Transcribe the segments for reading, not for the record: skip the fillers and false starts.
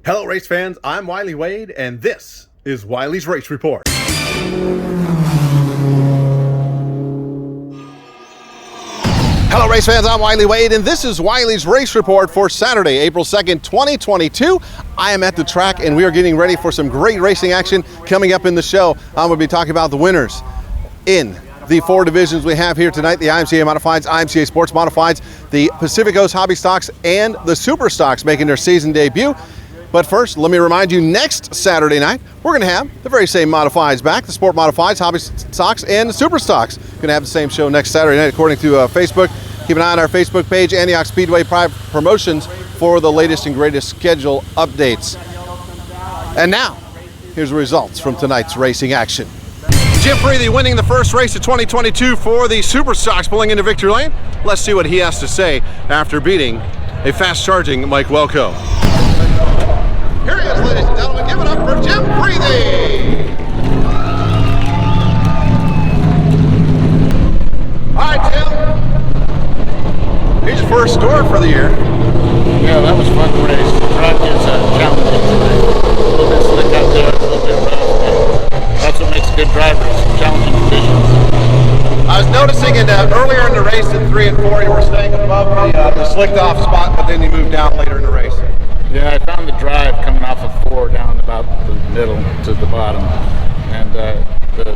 Hello race fans, I'm Wylie Wade and this is Wylie's Race Report. Hello race fans, I'm Wylie Wade and this is Wylie's Race Report for Saturday, April 2nd, 2022. I am at the track and we are getting ready for some great racing action coming up in the show. I'm going to be talking about the winners in the four divisions we have here tonight: the IMCA Modifieds, IMCA Sports Modifieds, the Pacific Coast Hobby Stocks, and the Super Stocks making their season debut. But first, let me remind you, next Saturday night, we're going to have the very same Modifieds back, the Sport Modifieds, Hobby Stocks, and the Super Stocks. Going to have the same show next Saturday night, according to Facebook. Keep an eye on our Facebook page, Antioch Speedway Promotions, for the latest and greatest schedule updates. And now, here's the results from tonight's racing action. Jim Freely winning the first race of 2022 for the Super Stocks, pulling into victory lane. Let's see what he has to say after beating a fast-charging Mike Welko. Here he is, ladies and gentlemen. Give it up for Jim Freely. All right, Jim. Here's your first score for the year. Yeah, that was fun to race. The track is challenging tonight. A little bit slick out there, a little bit rough. That's what makes a good driver, is challenging conditions. I was noticing earlier in the race in 3 and 4, you were staying above the slicked off spot, but then you moved down later in the race. Yeah, I found the drive coming off of 4 down about the middle to the bottom. And the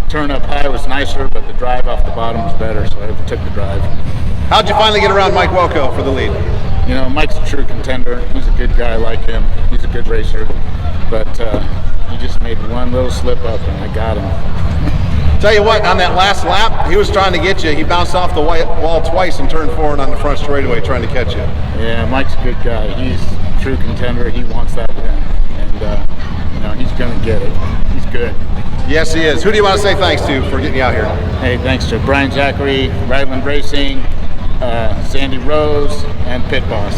turn up high was nicer, but the drive off the bottom was better, so I took the drive. How'd you finally get around Mike Welko for the lead? You know, Mike's a true contender. He's a good guy, like him. He's a good racer. But he just made one little slip up, and I got him. Tell you what, on that last lap, he was trying to get you. He bounced off the wall twice and turned forward on the front straightaway trying to catch you. Yeah, Mike's a good guy. He's a true contender. He wants that win. And, you know, he's going to get it. He's good. Yes, he is. Who do you want to say thanks to for getting you out here? Hey, thanks to Brian Zachary, Ryland Racing, Sandy Rose, and Pit Boss.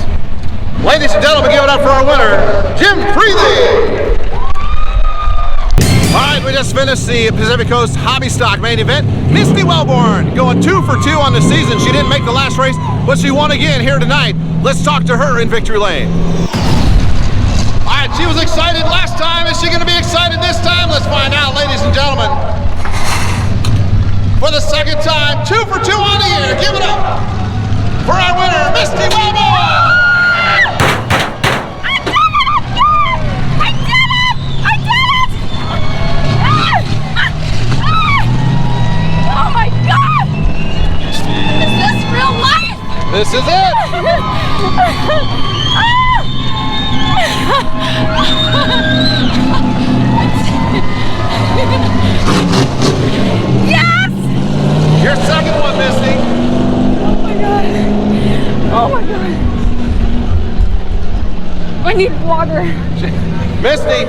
Ladies and gentlemen, give it up for our winner, Jim Freely. All right, we just finished the Pacific Coast Hobby Stock main event. Misty Wellborn going 2 for 2 on the season. She didn't make the last race, but she won again here tonight. Let's talk to her in victory lane. All right, she was excited last time. Is she going to be excited this time? Let's find out, ladies and gentlemen. For the second time, 2 for 2 on the year. Give it up for our winner, Misty Wellborn. This is it! Yes! Your second one, Misty. Oh my god. Oh my god. I need water. Misty,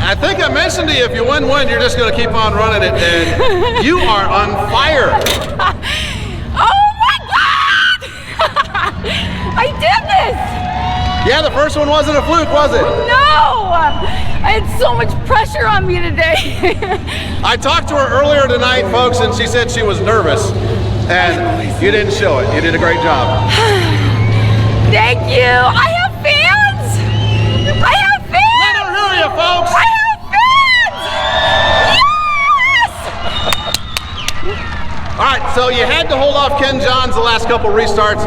I think I mentioned to you, if you win one, you're just going to keep on running it, and you are on fire. I did this! Yeah, the first one wasn't a fluke, was it? No! I had so much pressure on me today. I talked to her earlier tonight, folks, and she said she was nervous. And you didn't show it. You did a great job. Thank you! I have fans! I have fans! Let her hear you, folks! I have fans! Yes! All right, so you had to hold off Ken Johns the last couple restarts.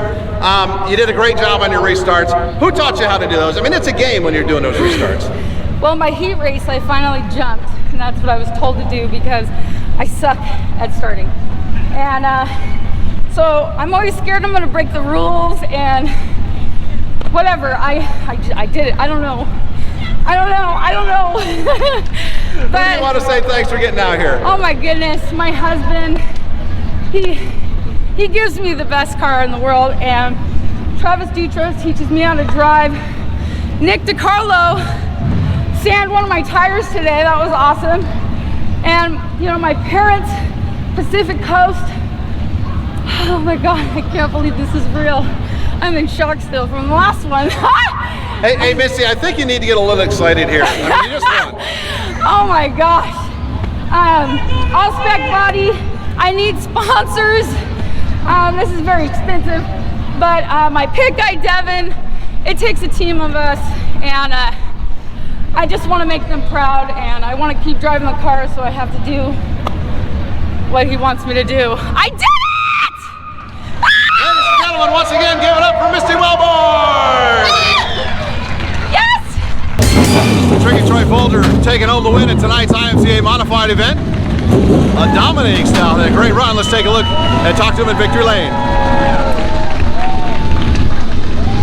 You did a great job on your restarts. Who taught you how to do those? I mean, it's a game when you're doing those restarts. Well, my heat race, I finally jumped, and that's what I was told to do because I suck at starting. And so I'm always scared I'm going to break the rules and whatever. I did it. I don't know. But Who do you want to say thanks for getting out here? oh my goodness, my husband, he gives me the best car in the world, and Travis Dutros teaches me how to drive. Nick DiCarlo sanded one of my tires today. That was awesome. And you know, my parents, Pacific Coast. Oh my God, I can't believe this is real. I'm in shock still from the last one. Hey, Missy, I think you need to get a little excited here. I mean, you just won. Oh my gosh. All spec body. I need sponsors. This is very expensive, but my pit guy Devin it takes a team of us, and I just want to make them proud, and I want to keep driving the car, so I have to do what he wants me to do. I did it! Ladies and gentlemen, once again, give it up for Misty Wellborn! Yes! Tricky Troy Folger taking home the win in tonight's IMCA Modified event. A dominating style and a great run. Let's take a look and talk to him in victory lane.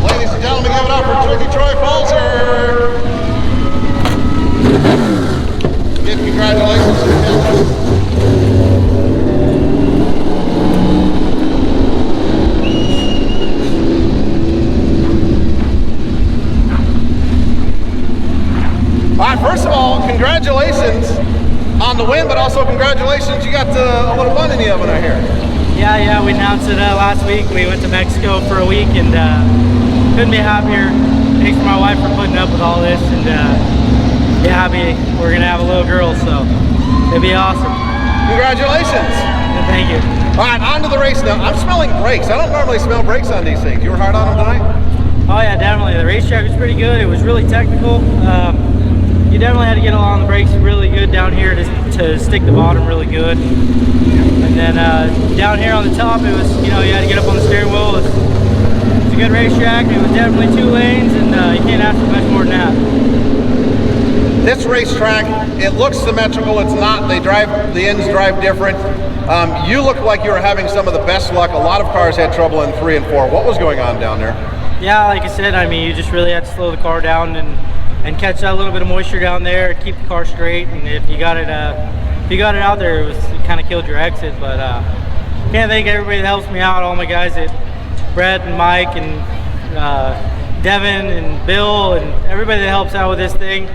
Ladies and gentlemen, give it up for Tricky Troy Folger. Give congratulations to him. All right, first of all, congratulations on the win, but also congratulations, you got a little bun in the oven out here. Yeah, we announced it last week. We went to Mexico for a week and couldn't be happier. Thanks to my wife for putting up with all this, and yeah, we're gonna have a little girl, so it'll be awesome. Congratulations. Thank you. All right, on to the race now. I'm smelling brakes. I don't normally smell brakes on these things. You were hard on them tonight? Oh yeah, definitely. The racetrack was pretty good. It was really technical. You definitely had to get along the brakes really good down here to stick the bottom really good. And then down here on the top, it was, you had to get up on the steering wheel. It was a good racetrack. It was definitely 2 lanes, and you can't ask for much more than that. This racetrack, it looks symmetrical. It's not. The ends drive different. You look like you were having some of the best luck. A lot of cars had trouble in 3 and 4. What was going on down there? Yeah, like I said, you just really had to slow the car down and catch that little bit of moisture down there, keep the car straight, and if you got it out there, it kind of killed your exit. But can't thank everybody that helps me out, all my guys, Brett and Mike and Devin and Bill and everybody that helps out with this thing.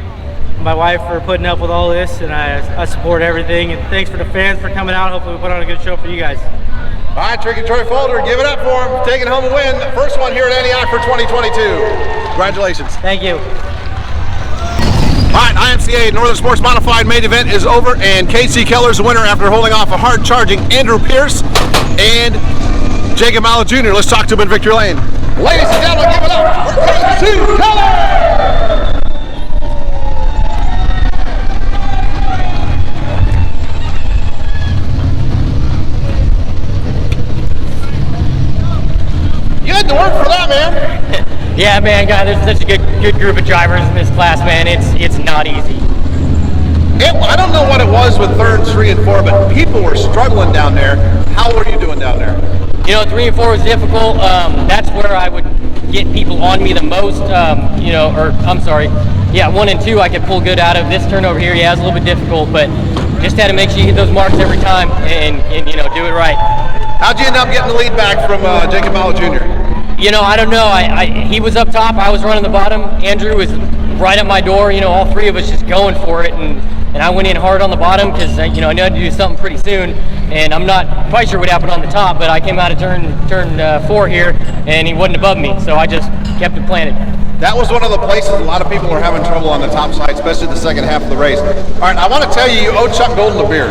My wife for putting up with all this, and I support everything. And thanks for the fans for coming out. Hopefully we put on a good show for you guys. All right, Tricky Troy Folger, give it up for him, taking home a win. First one here at Antioch for 2022. Congratulations. Thank you. All right, IMCA Northern Sports Modified main event is over, and Casey Keller's the winner after holding off a hard-charging Andrew Pierce and Jacob Mallow Jr. Let's talk to him in victory lane. Ladies and gentlemen, give it up for Casey Keller! You had to work for that, man. Yeah, man, God, there's such a good group of drivers in this class, man. It's not easy. I don't know what it was with 3rd, 3, and 4, but people were struggling down there. How were you doing down there? 3 and 4 was difficult. That's where I would get people on me the most. 1 and 2 I could pull good out of. This turn over here, yeah, it was a little bit difficult, but just had to make sure you hit those marks every time and do it right. How'd you end up getting the lead back from Jacob Mallow Jr.? I don't know. He was up top. I was running the bottom. Andrew was right at my door. All 3 of us just going for it, and I went in hard on the bottom because I knew I had to do something pretty soon. And I'm not quite sure what happened on the top, but I came out of turn 4 here, and he wasn't above me, so I just kept it planted. That was one of the places a lot of people are having trouble on the top side, especially the second half of the race. All right, I want to tell you owe Chuck Golden a beer.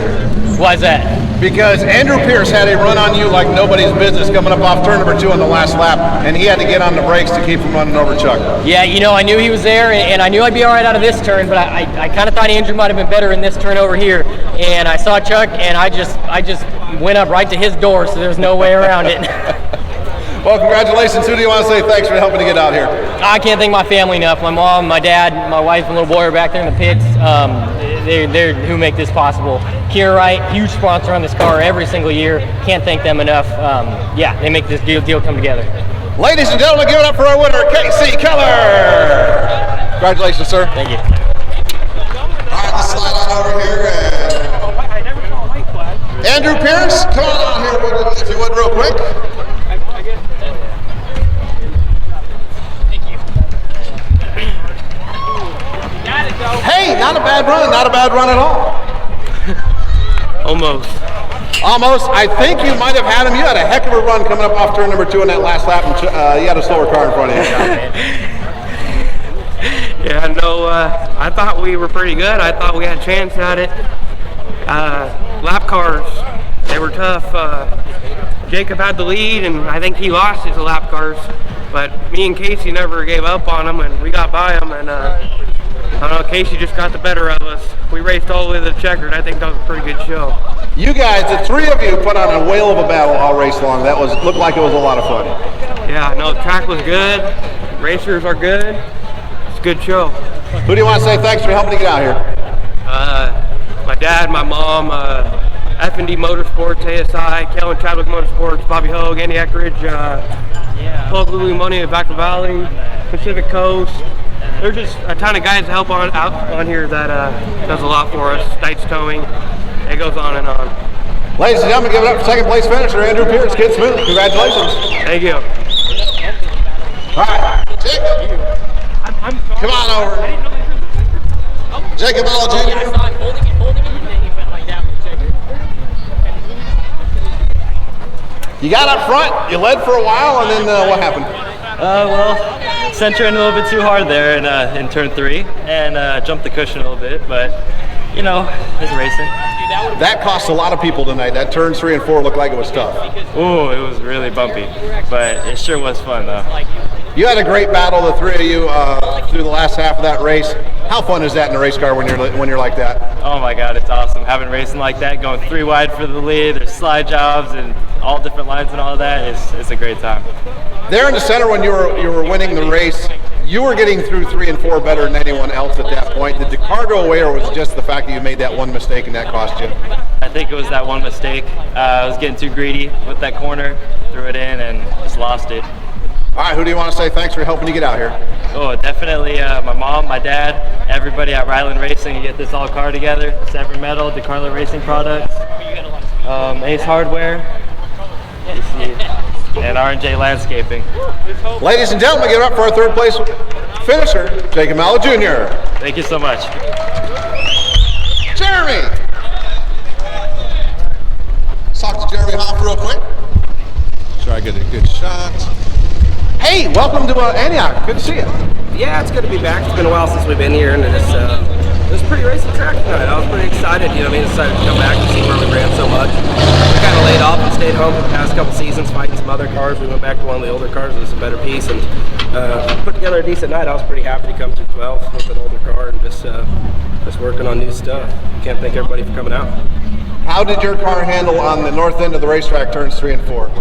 Why is that? Because Andrew Pierce had a run on you like nobody's business coming up off turn number 2 on the last lap, and he had to get on the brakes to keep from running over Chuck. Yeah, I knew he was there, and I knew I'd be all right out of this turn, but I kind of thought Andrew might have been better in this turn over here, and I saw Chuck, and I just went up right to his door, so there's no way around it. Well, congratulations. Who do you want to say thanks for helping to get out here? I can't thank my family enough. My mom, my dad, my wife, and little boy are back there in the pits. They're who make this possible. Kier Wright, huge sponsor on this car every single year. Can't thank them enough. They make this deal come together. Ladies and gentlemen, give it up for our winner, Casey Keller. Congratulations, sir. Thank you. All right, let's slide on over here. Andrew Pierce, come on here if you would real quick. Hey, not a bad run at all. Almost. I think you might have had him. You had a heck of a run coming up off turn number 2 in that last lap, and you had a slower car in front of you. Yeah, no, I thought we were pretty good. I thought we had a chance at it. Lap cars, they were tough. Jacob had the lead, and I think he lost his lap cars. But me and Casey never gave up on them, and we got by them. And I don't know, Casey just got the better of us. We raced all the way to the checkered. I think that was a pretty good show. You guys, the three of you, put on a whale of a battle all race long. That looked like it was a lot of fun. Yeah, no, the track was good. Racers are good. It's a good show. Who do you want to say thanks for helping to get out here? My dad, my mom, F&D Motorsports, ASI, Kellen Chadwick Motorsports, Bobby Hogue, Andy Eckridge, Plug Lulu Money, Vaca Valley, Pacific Coast. There's just a ton of guys that help out on here that does a lot for us. Stites Towing. It goes on and on. Ladies and gentlemen, give it up for second place finisher, Andrew Pierce, Kid Smooth. Congratulations. Thank you. All right, Jacob. Come on over. Jacob All Jr. You got up front, you led for a while, and then what happened? Well, centering a little bit too hard there in turn 3 and jumped the cushion a little bit, but you know, it's racing. That cost a lot of people tonight. That turns 3 and 4 looked like it was tough. Ooh, it was really bumpy, but it sure was fun though. You had a great battle, the three of you, through the last half of that race. How fun is that in a race car when you're like that? Oh my God, it's awesome. Having racing like that, going 3 wide for the lead, there's slide jobs and all different lines and all of that, it's a great time. There in the center when you were winning the race, you were getting through 3 and 4 better than anyone else at that point. Did the car go away, or was it just the fact that you made that one mistake and that cost you? I think it was that one mistake. I was getting too greedy with that corner, threw it in and just lost it. All right, who do you want to say thanks for helping you get out here? Oh, definitely my mom, my dad, everybody at Ryland Racing to get this all car together. Severn Metal, DeCarlo Racing Products, Ace Hardware, and R&J Landscaping. Ladies and gentlemen, give it up for our third place finisher, Jacob Mallow Jr. Thank you so much. Jeremy! Let's talk to Jeremy Hoff real quick. Sure I get a good shot. Hey, welcome to Antioch. Good to see you. Yeah, it's good to be back. It's been a while since we've been here, and it was a pretty racing track tonight. I was pretty excited, you know what I mean, decided to come back and see where we ran so much. We kind of laid off and stayed home for the past couple seasons fighting some other cars. We went back to one of the older cars with a better piece and put together a decent night. I was pretty happy to come to 12 with an older car and just working on new stuff. Can't thank everybody for coming out. How did your car handle on the north end of the racetrack, turns 3 and 4?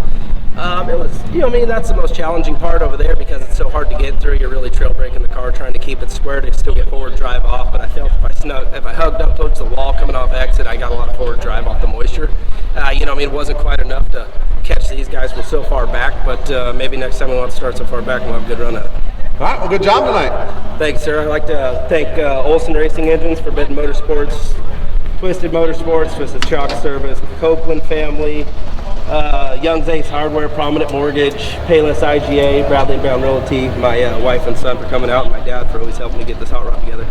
It was, you know what I mean, that's the most challenging part over there because it's so hard to get through. You're really trail braking the car, trying to keep it square to still get forward drive off. But I felt if I hugged up towards the wall coming off exit, I got a lot of forward drive off the moisture. You know what I mean, it wasn't quite enough to catch these guys from so far back, but maybe next time we want to start so far back, we'll have a good run at it. All right, well, good job tonight. Thanks, sir. I'd like to thank Olson Racing Engines, Forbidden Motorsports, Twisted Motorsports, Twisted Chalk Service, Copeland Family, Young's Ace Hardware, Prominent Mortgage, Payless IGA, Bradley and Brown Realty, my wife and son for coming out, and my dad for always helping me get this hot rod together.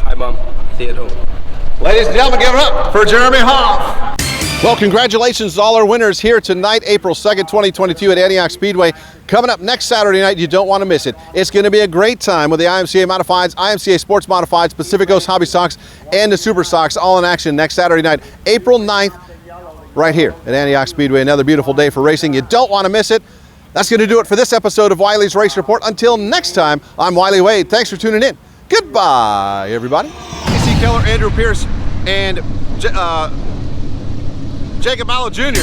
Hi, Mom. See you at home. Ladies and gentlemen, give it up for Jeremy Hoff. Well, congratulations to all our winners here tonight, April 2nd, 2022 at Antioch Speedway. Coming up next Saturday night, you don't want to miss it. It's going to be a great time with the IMCA Modifieds, IMCA Sports Modifieds, Pacific Coast Hobby Stocks, and the Super Stocks all in action next Saturday night, April 9th, right here at Antioch Speedway. Another beautiful day for racing. You don't want to miss it. That's going to do it for this episode of Wylie's Race Report. Until next time, I'm Wylie Wade. Thanks for tuning in. Goodbye, everybody. AC Keller, Andrew Pierce, and Jacob Mallow Jr.